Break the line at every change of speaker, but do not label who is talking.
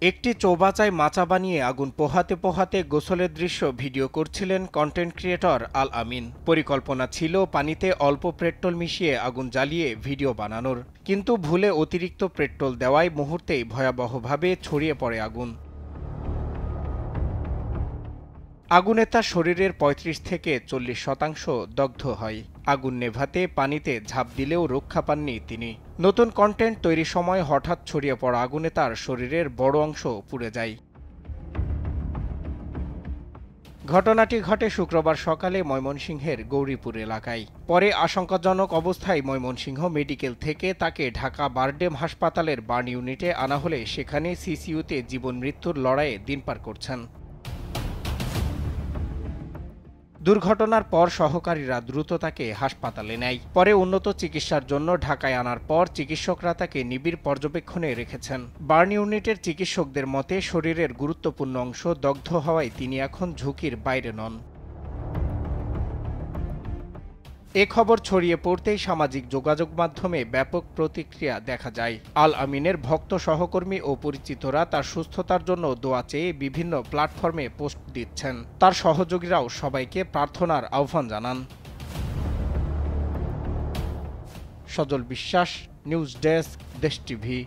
একটি চৌবাচায় মাচা বানিয়ে আগুন পোহাতে পোহাতে গোসলের দৃশ্য ভিডিও করছিলেন কন্টেন্ট ক্রিয়েটর আল আমিন। পরিকল্পনা ছিল পানিতে অল্প পেট্রোল মিশিয়ে আগুন জ্বালিয়ে ভিডিও বানানোর, কিন্তু ভুলে অতিরিক্ত পেট্রোল দেওয়ায় মুহূর্তেই ভয়াবহভাবে ছড়িয়ে পড়ে আগুন। আগুনে তার শরীরের ৩৫ থেকে ৪০% দগ্ধ হয়। আগুন নেভাতে পানিতে ঝাঁপ দিলেও রক্ষা পাননি তিনি। নতুন কন্টেন্ট তৈরির সময় হঠাৎ ছড়িয়ে পড়া আগুনে তার শরীরের বড় অংশ পুড়ে যায়। ঘটনাটি ঘটে শুক্রবার সকালে ময়মনসিংহের গৌরীপুর এলাকায়। পরে আশঙ্কাজনক অবস্থায় ময়মনসিংহ মেডিকেল থেকে তাকে ঢাকা বারডেম হাসপাতালের বার্ন ইউনিটে আনা হলে সেখানে সিসিইউতে জীবন মৃত্যুর লড়াইয়ে দিন পার করছেন। দুর্ঘটনার পর সহকারীরা দ্রুত তাকে হাসপাতালে নেয়। পরে উন্নত চিকিৎসার জন্য ঢাকায় আনার পর চিকিৎসকরা তাকে নিবিড় পর্যবেক্ষণে রেখেছেন। বার্ন ইউনিটের চিকিৎসকদের মতে শরীরের গুরুত্বপূর্ণ অংশ দগ্ধ হওয়ায় তিনি এখন ঝুঁকির বাইরে নন। এ খবর ছড়িয়ে পড়তেই সামাজিক যোগাযোগ মাধ্যমে ব্যাপক প্রতিক্রিয়া দেখা যায়। আল আমিনের ভক্ত সহকর্মী ও পরিচিতরা তার সুস্থতার জন্য দোয়া চেয়ে বিভিন্ন প্ল্যাটফর্মে পোস্ট দিচ্ছেন। তার সহযোগীরাও সবাইকে প্রার্থনার আহ্বান জানান। সজল বিশ্বাস, নিউজ ডেস্ক, দেশ টিভি।